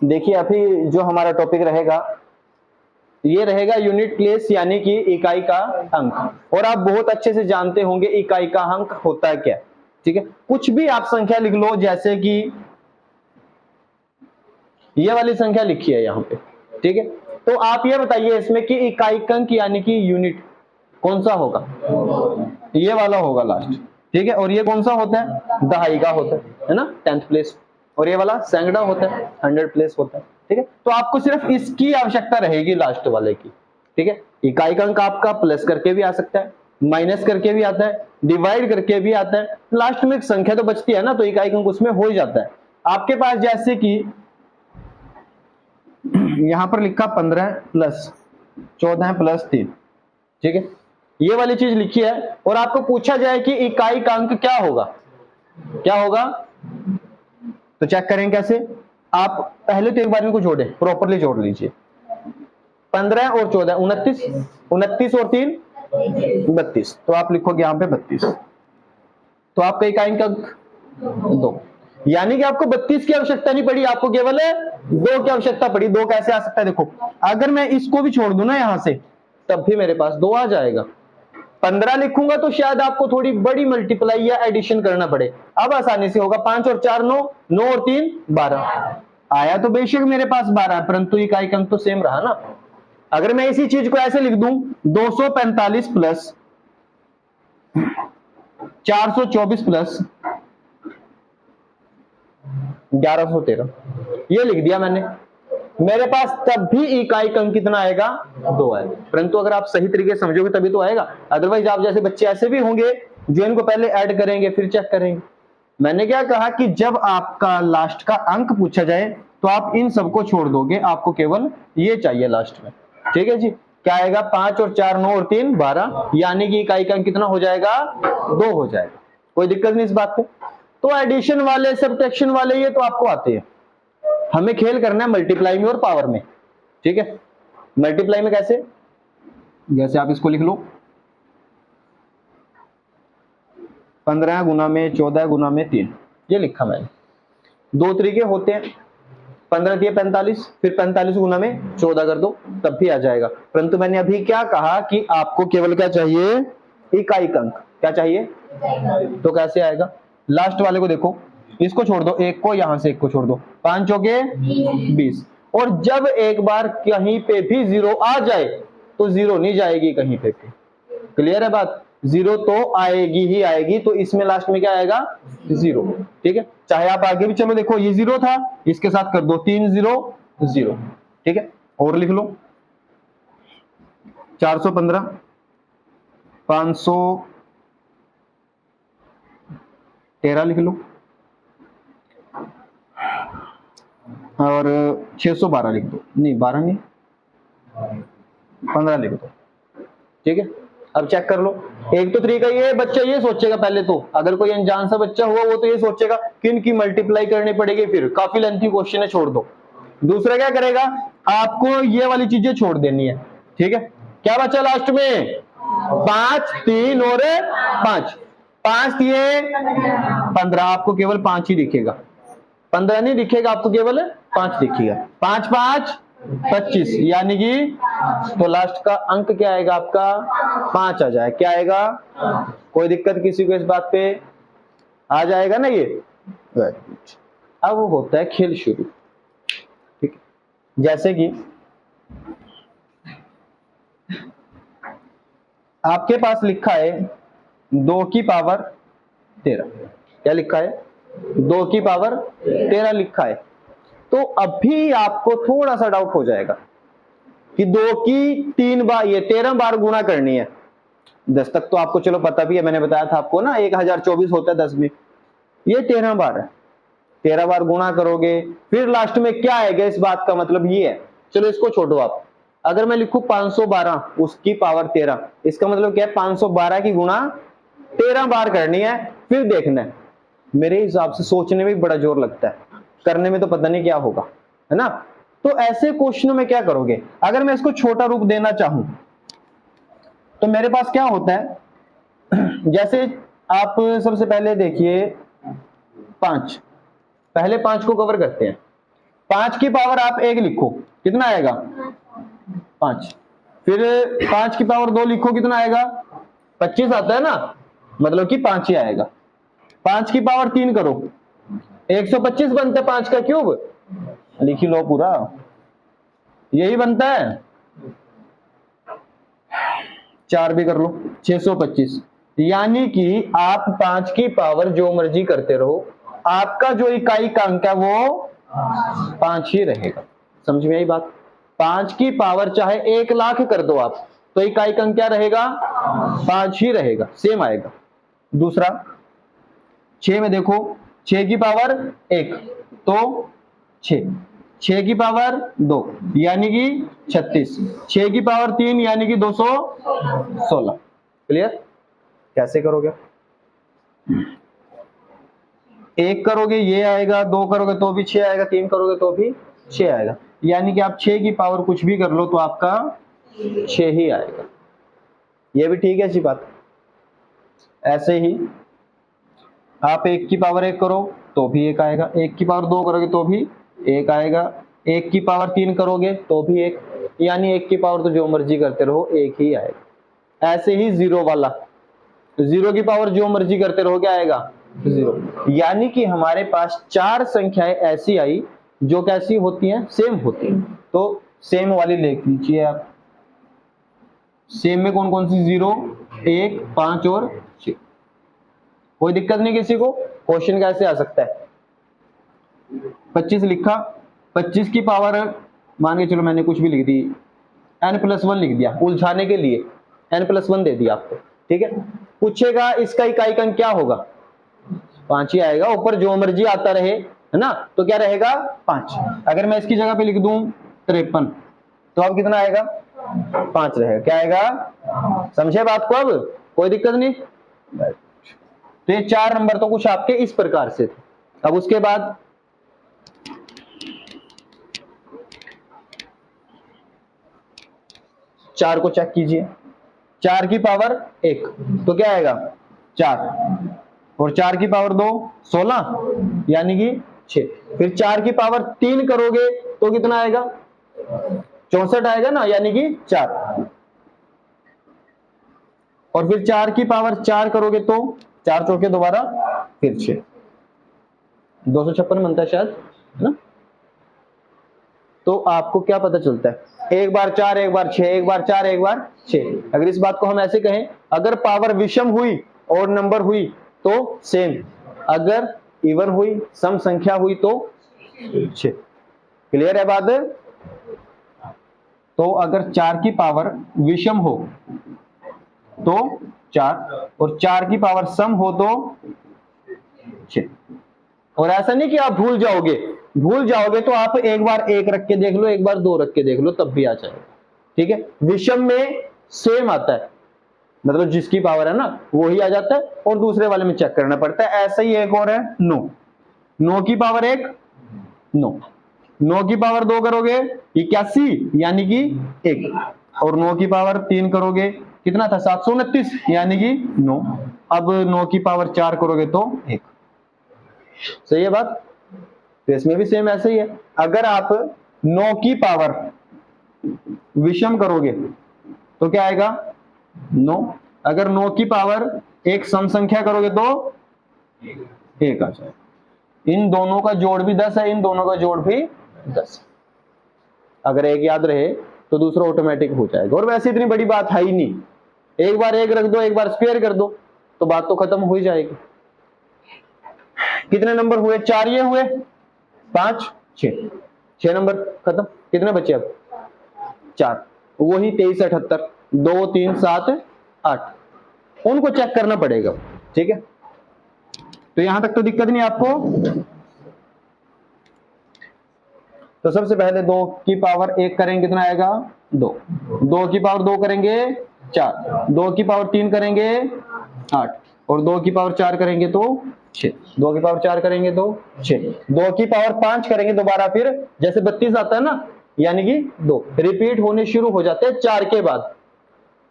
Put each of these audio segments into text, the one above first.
देखिए अभी जो हमारा टॉपिक रहेगा ये रहेगा यूनिट प्लेस यानी कि इकाई का अंक। और आप बहुत अच्छे से जानते होंगे इकाई का अंक होता है क्या। ठीक है, कुछ भी आप संख्या लिख लो, जैसे कि ये वाली संख्या लिखी है यहाँ पे। ठीक है, तो आप ये बताइए इसमें कि इकाई का अंक यानी कि यूनिट कौन सा होगा? ये वाला होगा लास्ट। ठीक है, और ये कौन सा होता है? दहाई का होता है ना, 10th प्लेस। और ये वाला सैकड़ा होता है, 100 प्लेस होता है। ठीक है, तो आपको सिर्फ इसकी आवश्यकता रहेगी लास्ट वाले की। ठीक है, इकाई का अंक आपका प्लस करके भी आ सकता है, माइनस करके भी आता है, डिवाइड करके भी आता है, लास्ट में एक संख्या तो बचती है ना, तो इकाई का अंक उसमें हो ही जाता है। आपके पास जैसे कि यहां पर लिखा 15 प्लस 14 प्लस 3। ठीक है, ये वाली चीज लिखी है और आपको पूछा जाए कि इकाई का अंक क्या होगा, क्या होगा, तो चेक करें कैसे। आप पहले तो एक बार इनको जोड़े, प्रॉपरली जोड़ लीजिए। 15 और 14 29, 29 और 3 32, तो आप लिखोगे यहां पे 32। तो आपका इकाई का अंक 2, यानी कि आपको 32 की आवश्यकता नहीं पड़ी, आपको केवल 2 की आवश्यकता पड़ी। 2 कैसे आ सकता है? देखो, अगर मैं इसको भी छोड़ दूं ना यहां से, तब भी मेरे पास 2 आ जाएगा। 15 लिखूंगा तो शायद आपको थोड़ी बड़ी मल्टीप्लाई या एडिशन करना पड़े, अब आसानी से होगा। 5 और 4 9, 9 और 3 12। आया तो बेशक मेरे पास 12, परंतु इकाई का अंक तो सेम रहा ना। अगर मैं इसी चीज को ऐसे लिख दूं, 245 प्लस 424 प्लस 1113, ये लिख दिया मैंने, मेरे पास तब भी इकाई का अंक कितना आएगा? 2 है। परंतु अगर आप सही तरीके से समझोगे तभी तो आएगा, अदरवाइज आप जैसे बच्चे ऐसे भी होंगे जो इनको पहले ऐड करेंगे फिर चेक करेंगे। मैंने क्या कहा कि जब आपका लास्ट का अंक पूछा जाए तो आप इन सबको छोड़ दोगे, आपको केवल ये चाहिए लास्ट में। ठीक है जी, क्या आएगा? 5 और 4 9 और 3 12, यानी कि इकाई का अंक कितना हो जाएगा? 2 हो जाएगा। कोई दिक्कत नहीं इस बात पे। तो एडिशन वाले, सब्ट्रैक्शन वाले ये तो आपको आते हैं, हमें खेल करना है मल्टीप्लाई में और पावर में। ठीक है, मल्टीप्लाई में कैसे? जैसे आप इसको लिख लो, 15 गुना में 14 गुना में 3, ये लिखा मैंने। 2 तरीके होते हैं, 15 दिए 45, फिर 45 गुना में 14 कर दो, तब भी आ जाएगा। परंतु मैंने अभी क्या कहा कि आपको केवल क्या चाहिए? इकाई का अंक। क्या चाहिए? तो कैसे आएगा? लास्ट वाले को देखो, इसको छोड़ दो, एक को यहां से एक को छोड़ दो, 5 चौके 20। और जब एक बार कहीं पे भी 0 आ जाए तो 0 नहीं जाएगी कहीं पे भी। क्लियर है बात? 0 तो आएगी ही आएगी, तो इसमें लास्ट में क्या आएगा? 0। ठीक है, चाहे आप आगे भी चलो, देखो ये 0 था, इसके साथ कर दो 3 0 0। ठीक है, और लिख लो 415, 513 लिख लो, और 612 लिख दो। नहीं 12 नहीं, 15 लिख दो। ठीक है, अब चेक कर लो। एक तो तरीका ये, बच्चा ये सोचेगा पहले तो, अगर कोई अनजान सा बच्चा हुआ वो तो ये सोचेगा किन की मल्टीप्लाई करनी पड़ेगी, फिर काफी लेंथी क्वेश्चन है, छोड़ दो। दूसरा क्या करेगा, आपको ये वाली चीजें छोड़ देनी है। ठीक है, क्या बचा लास्ट में? 5 3 और 5, 5 दिए 15, आपको केवल 5 ही दिखेगा, 15 नहीं दिखेगा, आपको केवल 5 दिखेगा। 5 5 25, यानी कि तो लास्ट का अंक क्या आएगा आपका? 5 आ जाए। क्या आएगा? कोई दिक्कत किसी को इस बात पे? आ जाएगा ना ये? अब होता है खेल शुरू। ठीक, जैसे कि आपके पास लिखा है 2 की पावर 13। क्या लिखा है? 2 की पावर 13 लिखा है। तो अभी आपको थोड़ा सा डाउट हो जाएगा कि 2 की 3 बार, ये 13 बार गुणा करनी है। 10 तक तो आपको चलो पता भी है, मैंने बताया था आपको ना, 1024 होता है 10 में, ये 13 बार है। 13 बार गुणा करोगे, फिर लास्ट में क्या आएगा, इस बात का मतलब ये है। चलो इसको छोड़ो आप, अगर मैं लिखूं 512 उसकी पावर 13, इसका मतलब क्या है? 512 की गुणा 13 बार करनी है, फिर देखना है। मेरे हिसाब से सोचने में बड़ा जोर लगता है, करने में तो पता नहीं क्या होगा, है ना। तो ऐसे क्वेश्चनों में क्या करोगे? अगर मैं इसको छोटा रूप देना चाहूं तो मेरे पास क्या होता है, जैसे आप सबसे पहले देखिए 5, पहले 5 को कवर करते हैं। 5 की पावर आप 1 लिखो, कितना आएगा 5। फिर 5 की पावर 2 लिखो, कितना आएगा 25 आता है ना, मतलब कि 5 ही आएगा। 5 की पावर 3 करो, 125 बनता है 5 का क्यूब, लिख लो पूरा, यही बनता है। 4 भी कर लो, 625। यानी कि आप 5 की पावर जो मर्जी करते रहो, आपका जो इकाई का अंक है वो 5 ही रहेगा। समझ में आई बात? 5 की पावर चाहे 1 लाख कर दो आप, तो इकाई का अंक क्या रहेगा 5 ही रहेगा, सेम आएगा। दूसरा 6 में देखो, 6 की पावर 1 तो 6 की पावर 2 यानी कि 36, 6 की पावर 3 यानी कि 216। क्लियर? कैसे करोगे? 1 करोगे ये आएगा, 2 करोगे तो भी 6 आएगा, 3 करोगे तो भी 6 आएगा। यानी कि आप 6 की पावर कुछ भी कर लो तो आपका 6 ही आएगा। ये भी ठीक है जी बात। ऐसे ही आप 1 की पावर 1 करो तो भी 1 आएगा, 1 की पावर 2 करोगे तो भी 1 आएगा, 1 की पावर 3 करोगे तो भी 1, यानी 1 की पावर तो जो मर्जी करते रहो 1 ही आएगा। ऐसे ही 0 वाला, 0 की पावर जो मर्जी करते रहो क्या आएगा 0। यानी कि हमारे पास 4 संख्याएं ऐसी आई जो कैसी होती हैं, सेम होती हैं। तो सेम वाली लिख लीजिए आप। सेम में कौन कौन सी 0, 1, 5 और 6। कोई दिक्कत नहीं किसी को? क्वेश्चन कैसे आ सकता है? 25 लिखा, 25 की पावर मान के चलो मैंने कुछ भी लिख दी, n+1 लिख दिया उलझाने के लिए, n+1 दे दिया आपको, ठीक है। पूछेगा इसका इकाई का अंक क्या होगा, 5 ही आएगा, ऊपर जो मर्जी आता रहे, है ना, तो क्या रहेगा 5। अगर मैं इसकी जगह पे लिख दूं 53 तो अब कितना आएगा 5 रहेगा, क्या आएगा, समझे बात को? अब कोई दिक्कत नहीं। तो ये 4 नंबर तो कुछ आपके इस प्रकार से थे। अब उसके बाद चार को चेक कीजिए, 4 की पावर 1 तो क्या आएगा 4, और 4 की पावर 2 16 यानी कि 6। फिर 4 की पावर 3 करोगे तो कितना आएगा 64 आएगा ना, यानी कि 4। और फिर 4 की पावर 4 करोगे तो 4 चौके दोबारा फिर 6, 256 बनता है शायद, है ना। तो आपको क्या पता चलता है, एक बार 4 एक बार 6, एक बार 4 एक बार 6। अगर इस बात को हम ऐसे कहें, अगर पावर विषम हुई और नंबर हुई तो सेम, अगर इवन हुई सम संख्या हुई तो 6। क्लियर है बात? तो अगर 4 की पावर विषम हो तो 4, और 4 की पावर सम हो तो 6। और ऐसा नहीं कि आप भूल जाओगे तो आप एक बार 1 रख के देख लो, एक बार 2 रख के देख लो, तब भी आ जाएगा, ठीक है। विषम में सेम आता है, मतलब जिसकी पावर है ना वो ही आ जाता है, और दूसरे वाले में चेक करना पड़ता है। ऐसा ही एक और है 9 की पावर 1 9 की पावर 2 करोगे 81 यानी कि 1, और 9 की पावर 3 करोगे कितना था 729 यानी कि 9। अब 9 की पावर 4 करोगे तो 1। सही है बात? तो इसमें भी सेम ऐसे ही है। अगर आप 9 की पावर विषम करोगे तो क्या आएगा 9, अगर 9 की पावर एक सम संख्या करोगे तो 1 आ जाएगा। इन दोनों का जोड़ भी 10 है, इन दोनों का जोड़ भी 10। अगर एक याद रहे तो दूसरा ऑटोमेटिक हो जाएगा, और वैसे इतनी बड़ी बात है ही नहीं, एक बार 1 रख दो, एक बार स्क्वायर कर दो तो बात तो खत्म हो ही जाएगी। कितने नंबर हुए, 4 ये हुए, 5 6 नंबर खत्म। कितने बचे अब 4, वही 23 78 2 3 7 8, उनको चेक करना पड़ेगा, ठीक है। तो यहां तक तो दिक्कत नहीं आपको। तो सबसे पहले 2 की पावर 1 करेंगे कितना आएगा 2, 2 की पावर 2 करेंगे 4, 2 की पावर 3 करेंगे 8, और 2 की पावर 4 करेंगे तो 6, 2 की पावर 4 करेंगे तो 6, 2 की पावर 5 करेंगे दोबारा, फिर जैसे 32 आता है ना, यानी कि 2 रिपीट होने शुरू हो जाते हैं 4 के बाद।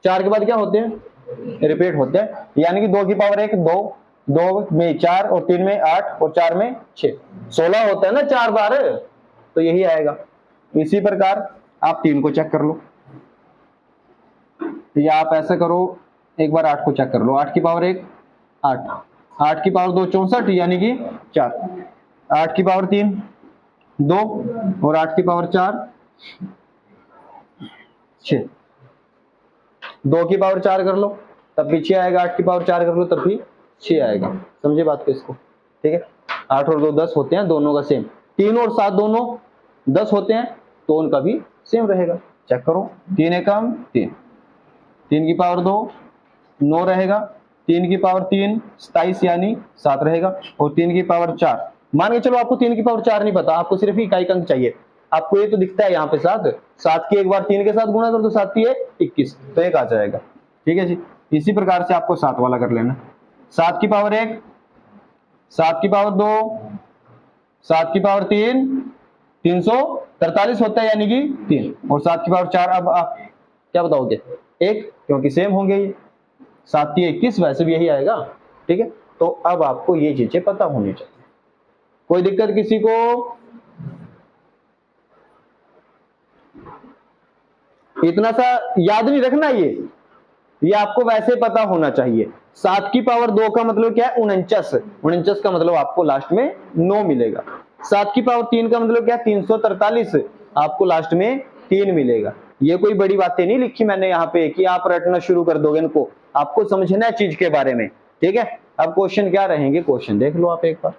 4 के बाद क्या होते हैं, रिपीट होते हैं, यानी कि 2 की पावर 1 2, 2 में 4 और 3 में 8 और 4 में 6, 16 होता है ना 4 बार। तो यही आएगा। इसी प्रकार आप 3 को चेक कर लो, या आप ऐसा करो, एक बार 8 को चेक कर लो। 8 की पावर 1 8, 8 की पावर 2 64 यानी कि 4, 8 की पावर 3 2 और 8 की पावर 4 6, 2 की पावर 4 कर लो तब भी 6 आएगा, 8 की पावर 4 कर लो तब भी 6 आएगा। समझे बात को इसको? ठीक है, 8 और 2 10 होते हैं, दोनों का सेम। 3 और 7 दोनों 10 होते हैं तो उनका भी सेम रहेगा। चेक करो, 3 एकम 3, 3 की पावर 2 9 रहेगा, 3 की पावर 3 27 यानी 7 रहेगा, और 3 की पावर 4, मान के चलो आपको 3 की पावर 4 नहीं पता, आपको सिर्फ इकाई अंक चाहिए। आपको ये तो दिखता है यहाँ पे 7, 7 की एक बार 3 के साथ गुणा कर दो, 7 की 21, तो 1 आ जाएगा। ठीक है जी, इसी प्रकार से आपको 7 वाला कर लेना। 7 की पावर 1, 7 की पावर 2, 7 की पावर 3 343 होता है यानी कि 3, और 7 की पावर 4, अब आप क्या बताओगे? 1, क्योंकि सेम होंगे ये। 7 की 21 वैसे भी यही आएगा। ठीक है, तो अब आपको ये चीजें पता होनी चाहिए। कोई दिक्कत किसी को? इतना सा याद नहीं रखना, ये आपको वैसे पता होना चाहिए। 7 की पावर 2 का मतलब क्या है? 49, 49 का मतलब आपको लास्ट में 9 मिलेगा। 7 की पावर 3 का मतलब क्या है? 343, आपको लास्ट में 3 मिलेगा। ये कोई बड़ी बातें नहीं लिखी मैंने यहाँ पे कि आप रटना शुरू कर दोगे इनको, आपको समझना है चीज के बारे में। ठीक है, अब क्वेश्चन क्या रहेंगे, क्वेश्चन देख लो आप एक बार।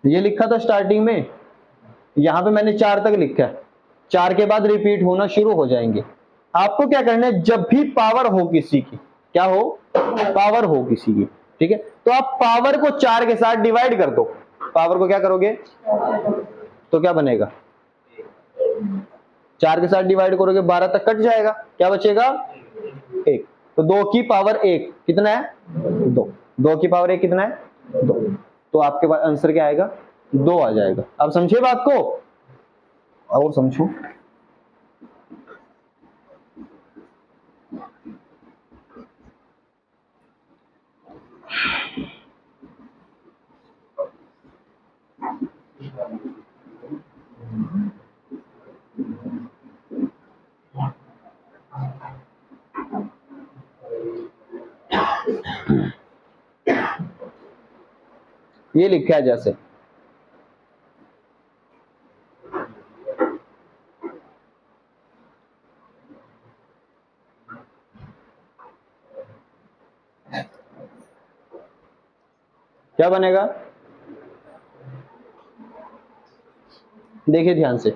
ये लिखा था स्टार्टिंग में, यहां पे मैंने 4 तक लिखा है, 4 के बाद रिपीट होना शुरू हो जाएंगे। आपको क्या करना है, जब भी पावर हो किसी की, क्या हो? पावर हो किसी की, ठीक है, तो आप पावर को 4 के साथ डिवाइड कर दो। पावर को क्या करोगे? तो क्या बनेगा? 4 के साथ डिवाइड करोगे 12 तक कट जाएगा, क्या बचेगा? 1। तो 2 की पावर 1 कितना है? 2। 2 की पावर 1 कितना है? 2। तो आपके पास आंसर क्या आएगा? 2 आ जाएगा। अब समझे बात को? और समझो। ये लिखा है जैसे, क्या बनेगा? देखिए ध्यान से,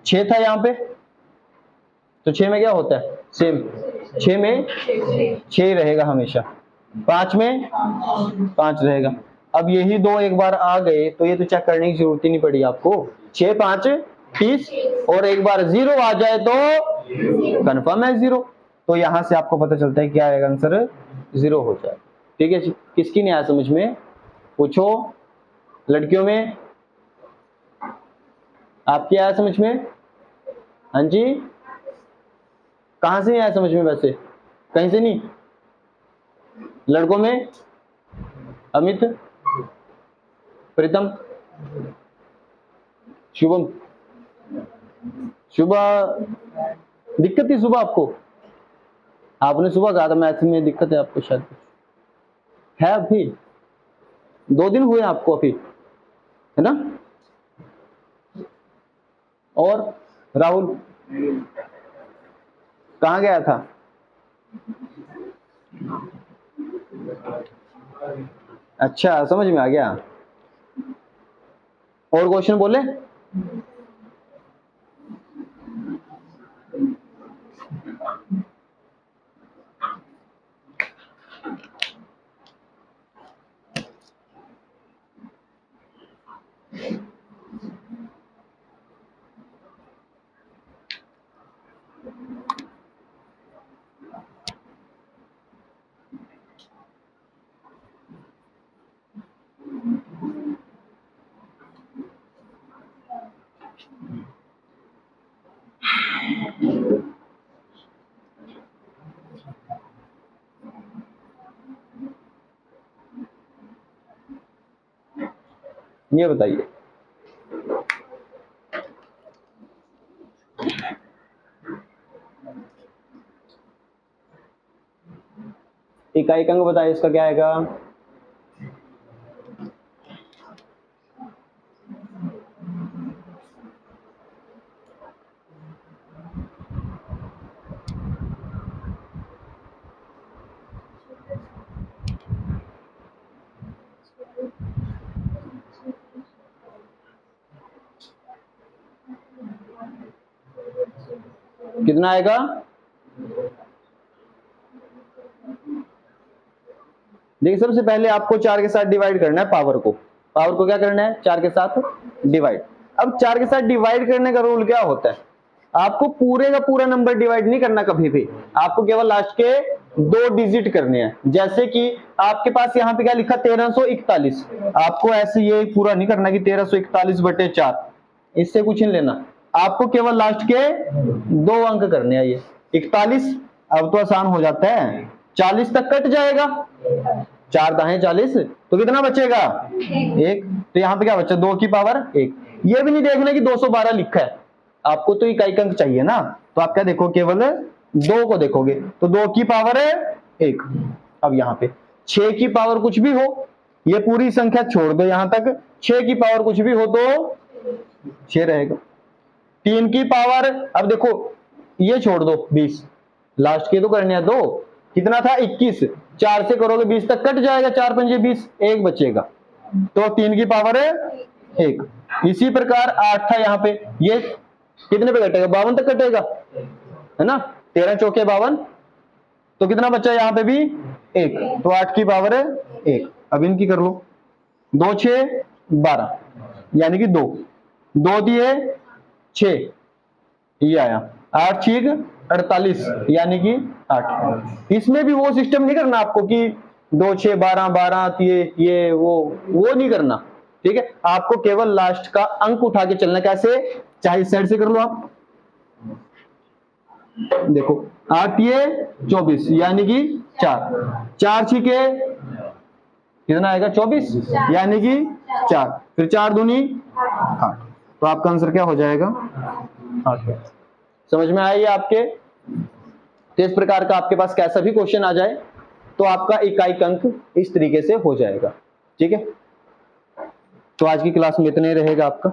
6 था यहां पे, तो 6 में क्या होता है? सेम, 6 में 6 रहेगा हमेशा, 5 में 5 रहेगा। अब यही दो एक बार आ गए तो ये तो चेक करने की जरूरत ही नहीं पड़ी आपको। 6 5 30, और एक बार 0 आ जाए तो कंफर्म है 0। तो यहां से आपको पता चलता है क्या आएगा आंसर? 0 हो जाए। ठीक है जी, किसकी नहीं आया समझ में? पूछो, लड़कियों में आपकी आया समझ में? हाँ जी, कहां से नहीं आया समझ में? वैसे कहीं से नहीं? लड़कों में अमित, प्रीतम, शुभम, सुबह दिक्कत थी सुबह आपको? आपने सुबह कहा था मैथ में दिक्कत है आपको, शायद है। अभी 2 दिन हुए आपको अभी, है ना? और राहुल कहाँ गया था? अच्छा, समझ में आ गया। और क्वेश्चन बोले? ये बताइए। इकाई अंक बताइए, इसका क्या आएगा? कितना आएगा? देखिए सबसे पहले आपको 4 के साथ डिवाइड करना है पावर को क्या करना है? 4 के साथ डिवाइड। अब 4 के साथ डिवाइड करने का रूल क्या होता है? आपको पूरे का पूरा नंबर डिवाइड नहीं करना कभी भी, आपको केवल लास्ट के 2 डिजिट करने हैं। जैसे कि आपके पास यहाँ पे क्या लिखा? 1341। आपको ऐसे ये पूरा नहीं करना कि 1341/4, इससे कुछ नहीं लेना, आपको केवल लास्ट के 2 अंक करने हैं। ये 41 अब तो आसान हो जाता है, 40 तक कट जाएगा, 4 दाएं 40, तो कितना बचेगा? 1। तो यहाँ पे क्या बचा? 2 की पावर 1। ये भी नहीं देखना कि 212 लिखा है, आपको तो इकाई अंक चाहिए ना, तो आप क्या देखो? केवल 2 को देखोगे, तो 2 की पावर 1। अब यहाँ पे 6 की पावर कुछ भी हो, ये पूरी संख्या छोड़ दो यहां तक, 6 की पावर कुछ भी हो तो 6 रहेगा। 3 की पावर, अब देखो ये छोड़ दो 20, लास्ट के तो करने हैं 2, कितना था? 21, 4 से करोगे 20 तक कट जाएगा, 4 पंजे 20, 1 बचेगा, तो 3 की पावर 1। इसी प्रकार 8 था यहाँ पे, ये कितने पे कटेगा? 52 तक कटेगा, है ना? 13 चौके 52, तो कितना बचा यहाँ पे भी? 1, तो 8 की पावर 1। अब इनकी कर लो, 2 6 12 यानी कि 2 2 दिए 6, ये आया 8 6 48 यानी कि 8। इसमें भी वो सिस्टम नहीं करना आपको कि 2 6 12 12 ये वो नहीं करना, ठीक है? आपको केवल लास्ट का अंक उठा के चलना। कैसे? चाहे इस साइड से कर लो आप, देखो 8 ये 24 यानी कि 4 4 छिके कितना आएगा? 24 यानी कि 4, फिर 4 दूनी 8, तो आपका आंसर क्या हो जाएगा? 8। समझ में आया ये आपके? तो इस प्रकार का आपके पास कैसा भी क्वेश्चन आ जाए तो आपका इकाई अंक इस तरीके से हो जाएगा, ठीक है? तो आज की क्लास में इतना ही रहेगा आपका,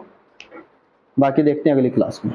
बाकी देखते हैं अगली क्लास में।